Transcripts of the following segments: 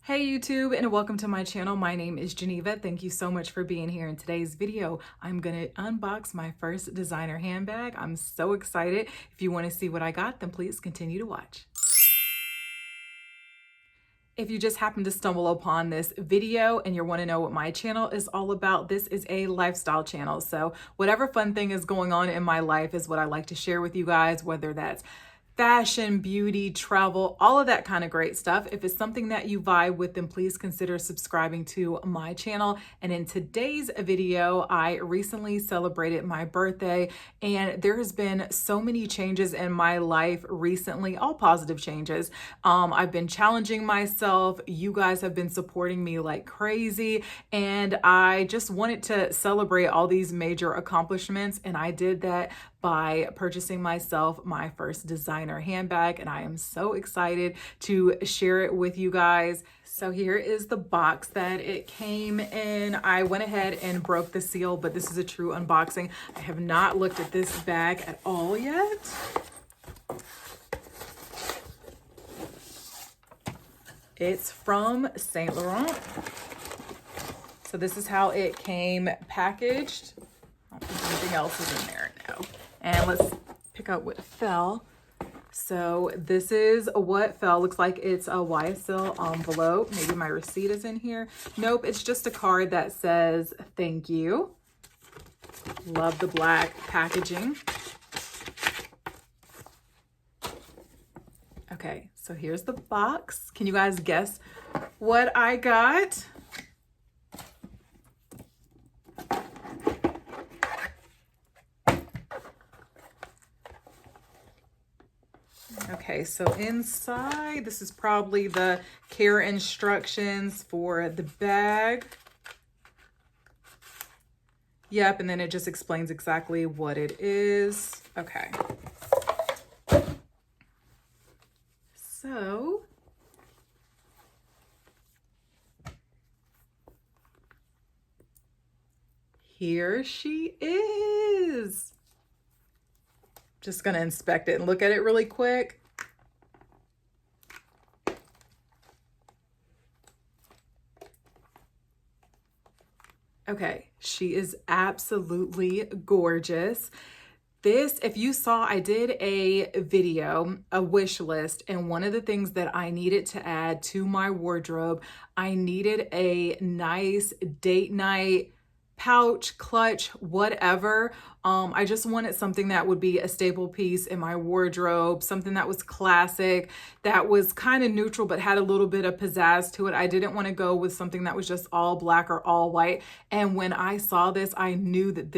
Hey YouTube, and welcome to my channel. My name is Geneva. Thank you so much for being here. In today's video, I'm gonna unbox my first designer handbag. I'm so excited. If you want to see what I got, then please continue to watch. If you just happen to stumble upon this video and you want to know what my channel is all about, this is a lifestyle channel. So whatever fun thing is going on in my life is what I like to share with you guys, whether that's fashion, beauty, travel, all of that kind of great stuff. If it's something that you vibe with, then please consider subscribing to my channel. And in today's video, I recently celebrated my birthday, and there has been so many changes in my life recently, all positive changes. I've been challenging myself. You guys have been supporting me like crazy, and I just wanted to celebrate all these major accomplishments, and I did that by purchasing myself my first designer handbag, and I am so excited to share it with you guys. So here is the box that it came in. I went ahead and broke the seal, but this is a true unboxing. I have not looked at this bag at all yet. It's from Saint Laurent. So this is how it came packaged. I don't think anything else is in there now. And let's pick out what fell. So this is what fell. Looks like it's a YSL envelope. Maybe my receipt is in here. Nope, it's just a card that says thank you. Love the black packaging. Okay, so here's the box. Can you guys guess what I got? Okay, so inside, this is probably the care instructions for the bag. Yep, and then it just explains exactly what it is. Okay. So, here she is. Just gonna inspect it and look at it really quick. Okay, she is absolutely gorgeous. This, if you saw, I did a video, a wish list, and one of the things that I needed to add to my wardrobe, I needed a nice date night pouch, clutch, whatever. I just wanted something that would be a staple piece in my wardrobe, something that was classic, that was kind of neutral but had a little bit of pizzazz to it. I didn't want to go with something that was just all black or all white. And when I saw this, I knew that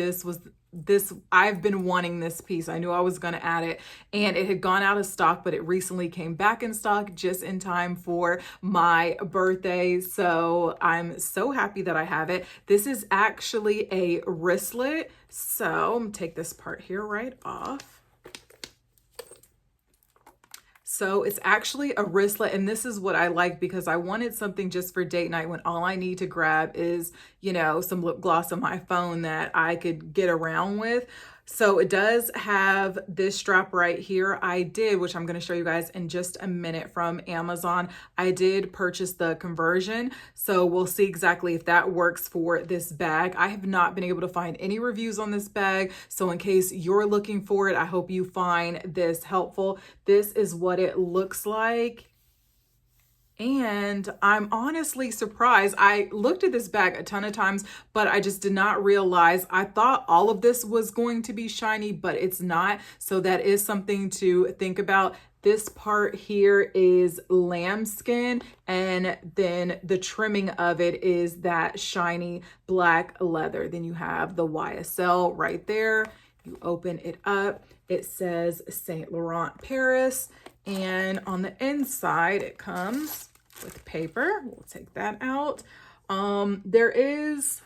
I've been wanting this piece. I knew I was going to add it, and it had gone out of stock, but it recently came back in stock just in time for my birthday. So I'm so happy that I have it. This is actually a wristlet. So I'm gonna take this part here right off. So it's actually a wristlet, and this is what I like because I wanted something just for date night when all I need to grab is, you know, some lip gloss on my phone that I could get around with. So it does have this strap right here. I did, which I'm going to show you guys in just a minute, from Amazon. I did purchase the conversion, so we'll see exactly if that works for this bag. I have not been able to find any reviews on this bag, so in case you're looking for it, I hope you find this helpful. This is what it looks like. And I'm honestly surprised. I looked at this bag a ton of times, but I just did not realize. I thought all of this was going to be shiny, but it's not. So that is something to think about. This part here is lambskin, and then the trimming of it is that shiny black leather. Then you have the YSL right there. You open it up. It says Saint Laurent Paris. And on the inside, it comes with paper. We'll take that out. There is,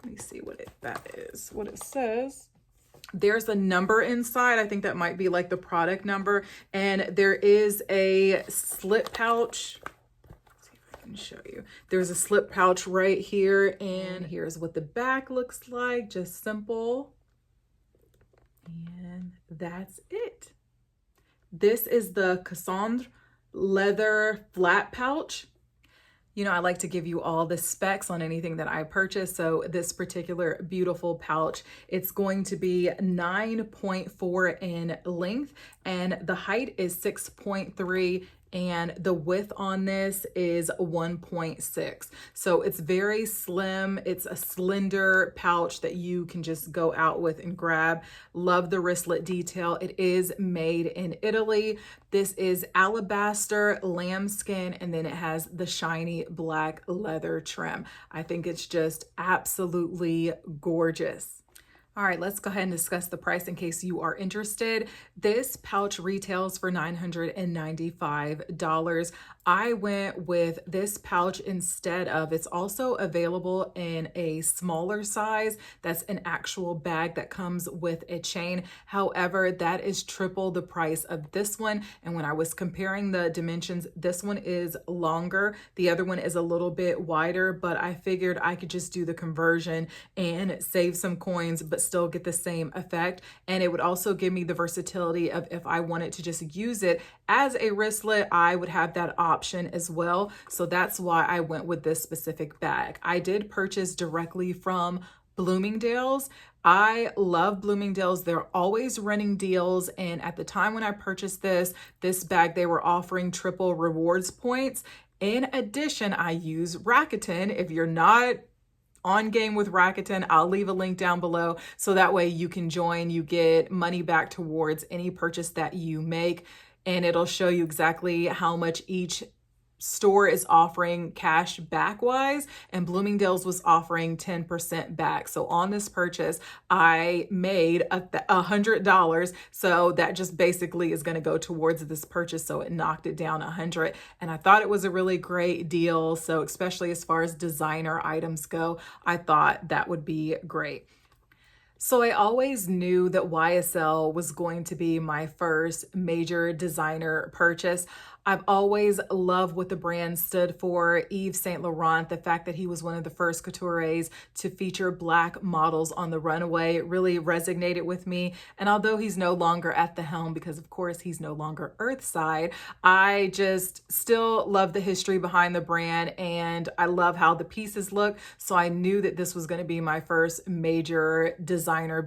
let me see what that is, what it says. There's a number inside. I think that might be like the product number. And there is a slip pouch. Let's see if I can show you. There's a slip pouch right here. And here's what the back looks like. Just simple. And that's it. This is the Cassandre leather flat pouch. You know, I like to give you all the specs on anything that I purchase. So this particular beautiful pouch, it's going to be 9.4 in length and the height is 6.3 and the width on this is 1.6. So it's very slim. It's a slender pouch that you can just go out with and grab. Love the wristlet detail. It is made in Italy. This is alabaster lambskin, and then it has the shiny black leather trim. I think it's just absolutely gorgeous. All right, let's go ahead and discuss the price in case you are interested. This pouch retails for $995. I went with this pouch instead of, it's also available in a smaller size. That's an actual bag that comes with a chain. However, that is triple the price of this one. And when I was comparing the dimensions, this one is longer. The other one is a little bit wider, but I figured I could just do the conversion and save some coins, but still get the same effect. And it would also give me the versatility of if I wanted to just use it as a wristlet, I would have that option as well. So that's why I went with this specific bag. I did purchase directly from Bloomingdale's. I love Bloomingdale's. They're always running deals. And at the time when I purchased this bag, they were offering triple rewards points. In addition, I use Rakuten. If you're not on game with Rakuten, I'll leave a link down below so that way you can join. You get money back towards any purchase that you make, and it'll show you exactly how much each store is offering cash back wise, and Bloomingdale's was offering 10% back. So on this purchase, I made $100. So that just basically is going to go towards this purchase. So it knocked it down 100. And I thought it was a really great deal. So especially as far as designer items go, I thought that would be great. So I always knew that YSL was going to be my first major designer purchase. I've always loved what the brand stood for. Saint Laurent, the fact that he was one of the first couturiers to feature Black models on the runway really resonated with me. And although he's no longer at the helm, because of course he's no longer Earthside, I just still love the history behind the brand and I love how the pieces look. So I knew that this was going to be my first major designer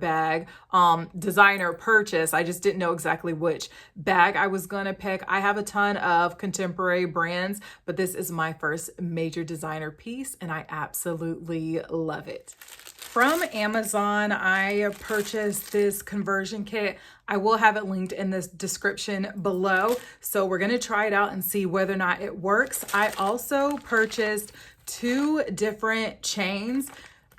purchase. I just didn't know exactly which bag I was going to pick. I have a ton of contemporary brands, but this is my first major designer piece and I absolutely love it. From Amazon, I purchased this conversion kit. I will have it linked in the description below. So we're going to try it out and see whether or not it works. I also purchased 2 different chains.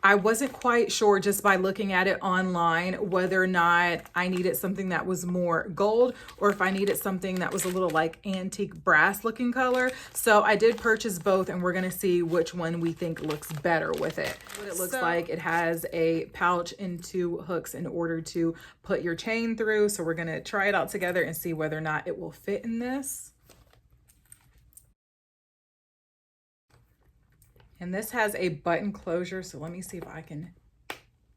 I wasn't quite sure just by looking at it online whether or not I needed something that was more gold or if I needed something that was a little like antique brass looking color. So I did purchase both and we're going to see which one we think looks better with it. What it looks like, it has a pouch and 2 hooks in order to put your chain through. So we're going to try it out together and see whether or not it will fit in this. And this has a button closure, so let me see if I can,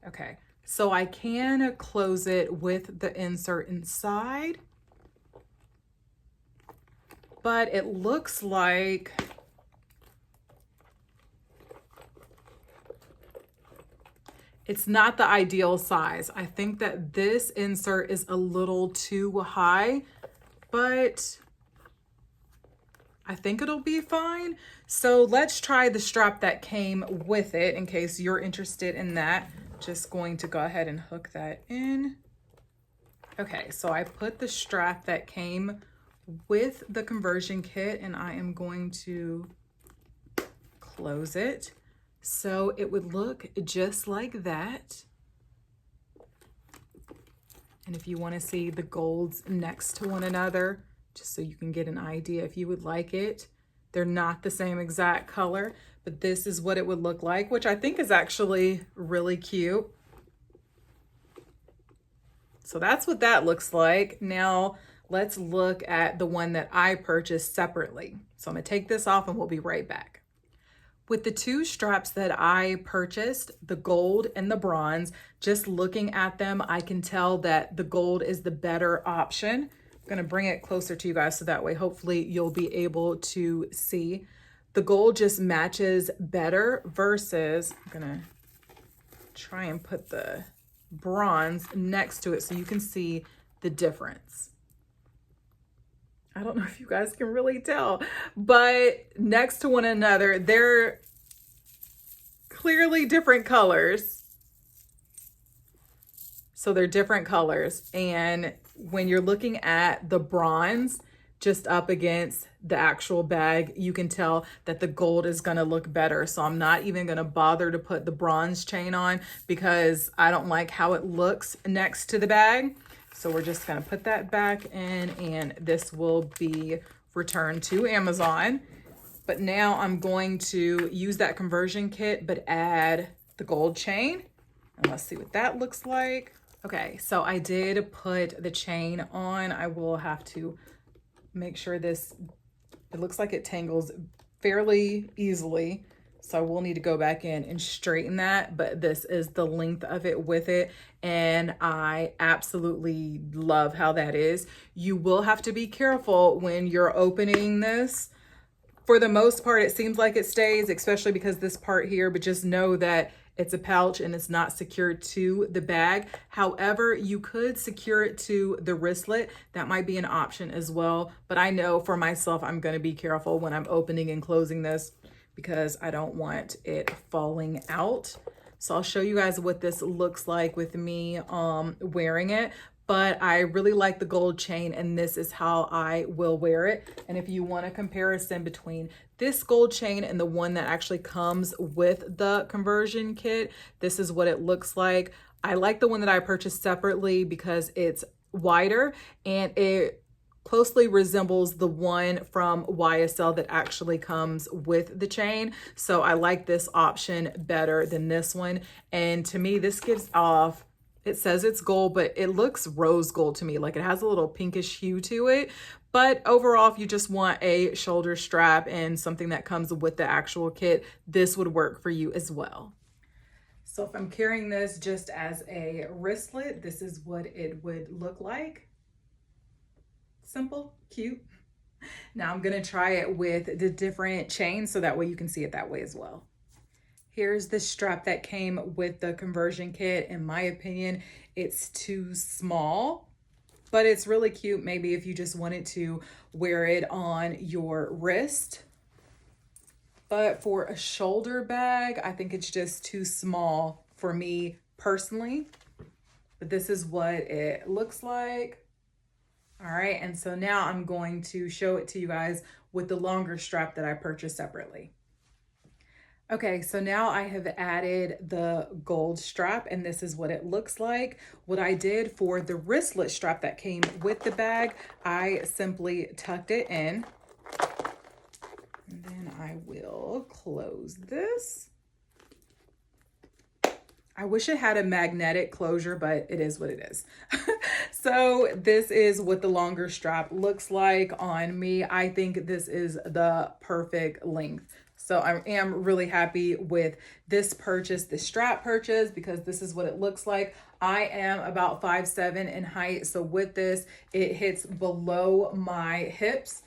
okay. So I can close it with the insert inside, but it looks like it's not the ideal size. I think that this insert is a little too high, but I think it'll be fine. So let's try the strap that came with it in case you're interested in that. Just going to go ahead and hook that in. Okay, so I put the strap that came with the conversion kit and I am going to close it. So it would look just like that. And if you want to see the golds next to one another, just so you can get an idea if you would like it. They're not the same exact color, but this is what it would look like, which I think is actually really cute. So that's what that looks like. Now let's look at the one that I purchased separately. So I'm gonna take this off and we'll be right back. With the 2 straps that I purchased, the gold and the bronze, just looking at them, I can tell that the gold is the better option. I'm gonna bring it closer to you guys so that way hopefully you'll be able to see. the gold just matches better versus, I'm gonna try and put the bronze next to it so you can see the difference. I don't know if you guys can really tell, but next to one another, they're clearly different colors. So they're different colors. And when you're looking at the bronze just up against the actual bag, you can tell that the gold is gonna look better. So I'm not even gonna bother to put the bronze chain on because I don't like how it looks next to the bag. So we're just gonna put that back in and this will be returned to Amazon. But now I'm going to use that conversion kit, but add the gold chain. And let's see what that looks like. Okay, so I did put the chain on. I will have to make sure this, it looks like it tangles fairly easily. So I will need to go back in and straighten that, but this is the length of it with it. And I absolutely love how that is. You will have to be careful when you're opening this. For the most part, it seems like it stays, especially because this part here, but just know that it's a pouch and it's not secured to the bag. However, you could secure it to the wristlet. That might be an option as well. But I know for myself, I'm gonna be careful when I'm opening and closing this because I don't want it falling out. So I'll show you guys what this looks like with me wearing it. But I really like the gold chain and this is how I will wear it. And if you want a comparison between this gold chain and the one that actually comes with the conversion kit, this is what it looks like. I like the one that I purchased separately because it's wider and it closely resembles the one from YSL that actually comes with the chain. So I like this option better than this one. And to me, this gives off, it says it's gold, but it looks rose gold to me. Like it has a little pinkish hue to it. But overall, if you just want a shoulder strap and something that comes with the actual kit, this would work for you as well. So if I'm carrying this just as a wristlet, this is what it would look like. Simple, cute. Now I'm gonna try it with the different chains so that way you can see it that way as well. Here's the strap that came with the conversion kit. In my opinion, it's too small, but it's really cute. Maybe if you just wanted to wear it on your wrist. But for a shoulder bag, I think it's just too small for me personally. But this is what it looks like. All right, and so now I'm going to show it to you guys with the longer strap that I purchased separately. Okay, so now I have added the gold strap and this is what it looks like. What I did for the wristlet strap that came with the bag, I simply tucked it in. And then I will close this. I wish it had a magnetic closure, but it is what it is. So this is what the longer strap looks like on me. I think this is the perfect length. So I am really happy with this purchase, this strap purchase, because this is what it looks like. I am about 5'7" in height. So with this, it hits below my hips,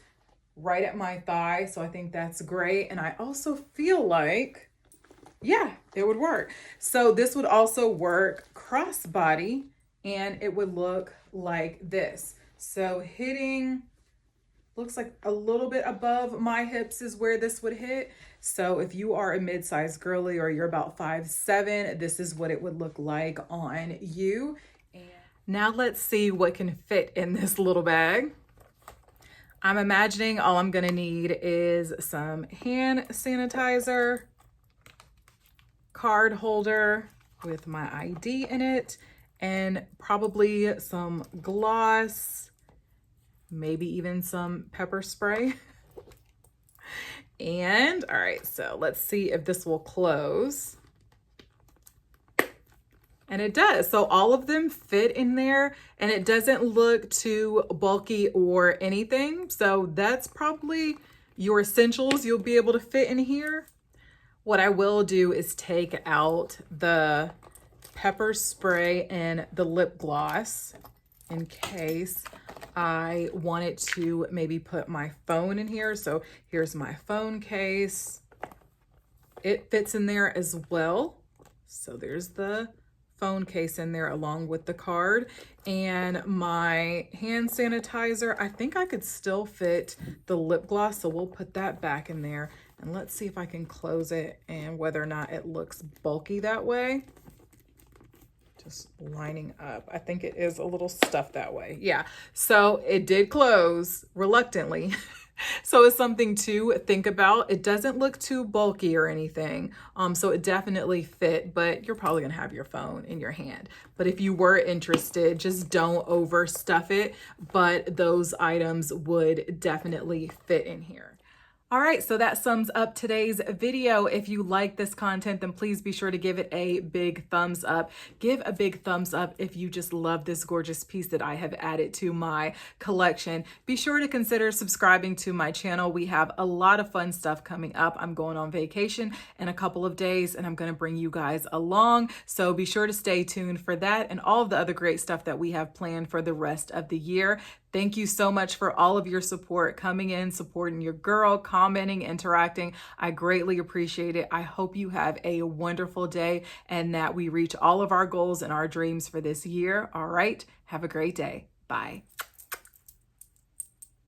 right at my thigh. So I think that's great. And I also feel like, yeah, it would work. So this would also work crossbody and it would look like this. So hitting, looks like a little bit above my hips is where this would hit. So if you are a mid-sized girly or you're about 5'7", this is what it would look like on you. And now let's see what can fit in this little bag. I'm imagining all I'm gonna need is some hand sanitizer, card holder with my ID in it, and probably some gloss, maybe even some pepper spray. And all right, so let's see if this will close. And it does. So all of them fit in there and it doesn't look too bulky or anything. So that's probably your essentials you'll be able to fit in here. What I will do is take out the pepper spray and the lip gloss. in case I wanted to maybe put my phone in here. So here's my phone case. It fits in there as well. So there's the phone case in there along with the card, and my hand sanitizer. I think I could still fit the lip gloss, so we'll put that back in there, and let's see if I can close it and whether or not it looks bulky that way. Just lining up. I think it is a little stuffed that way. Yeah, so it did close reluctantly. So it's something to think about. It doesn't look too bulky or anything. So it definitely fit, but you're probably gonna have your phone in your hand. But if you were interested, just don't overstuff it. But those items would definitely fit in here. All right, so that sums up today's video. If you like this content, then please be sure to give it a big thumbs up. Give a big thumbs up if you just love this gorgeous piece that I have added to my collection. Be sure to consider subscribing to my channel. We have a lot of fun stuff coming up. I'm going on vacation in a couple of days, and I'm going to bring you guys along. So be sure to stay tuned for that and all of the other great stuff that we have planned for the rest of the year. Thank you so much for all of your support, coming in, supporting your girl, commenting, interacting. I greatly appreciate it. I hope you have a wonderful day and that we reach all of our goals and our dreams for this year. All right, have a great day. Bye.